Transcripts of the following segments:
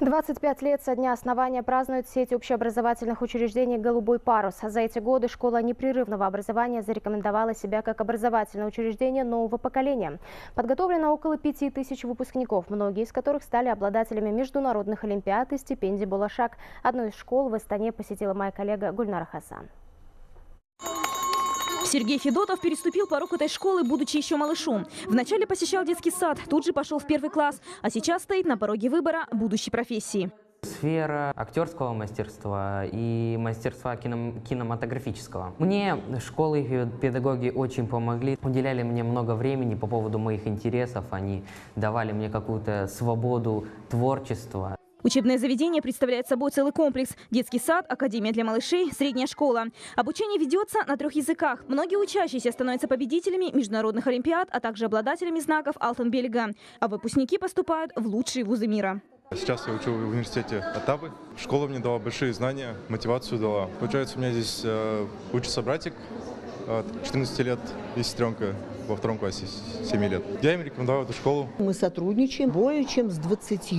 25 лет со дня основания празднует сеть общеобразовательных учреждений «Голубой парус». За эти годы школа непрерывного образования зарекомендовала себя как образовательное учреждение нового поколения. Подготовлено около 5000 выпускников, многие из которых стали обладателями международных олимпиад и стипендий «Болашак». Одну из школ в Астане посетила моя коллега Гульнара Хасан. Сергей Федотов переступил порог этой школы, будучи еще малышом. Вначале посещал детский сад, тут же пошел в первый класс, а сейчас стоит на пороге выбора будущей профессии. Сфера актерского мастерства и мастерства кинематографического. Мне школы и педагоги очень помогли, уделяли мне много времени по поводу моих интересов, они давали мне какую-то свободу творчества. Учебное заведение представляет собой целый комплекс. Детский сад, академия для малышей, средняя школа. Обучение ведется на 3 языках. Многие учащиеся становятся победителями международных олимпиад, а также обладателями знаков Алтын-Белга. А выпускники поступают в лучшие вузы мира. Сейчас я учу в университете Оттавы. Школа мне дала большие знания, мотивацию дала. Получается, у меня здесь учится братик от 14 лет и сестренка во 2 классе 7 лет. Я им рекомендовал эту школу. Мы сотрудничаем более чем с 20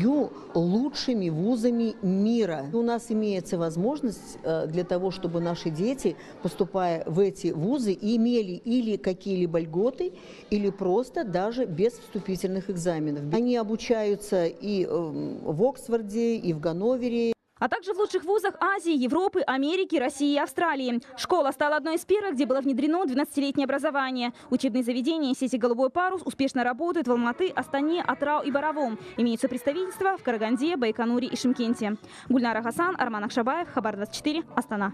лучшими вузами мира. У нас имеется возможность для того, чтобы наши дети, поступая в эти вузы, имели или какие-либо льготы, или просто даже без вступительных экзаменов. Они обучаются и в Оксфорде, и в Ганновере. А также в лучших вузах Азии, Европы, Америки, России и Австралии. Школа стала одной из первых, где было внедрено 12-летнее образование. Учебные заведения сети «Голубой парус» успешно работают в Алматы, Астане, Атрау и Боровом. Имеются представительства в Караганде, Байконуре и Шымкенте. Гульнара Хасан, Арман Акшабаев, Хабар 24, Астана.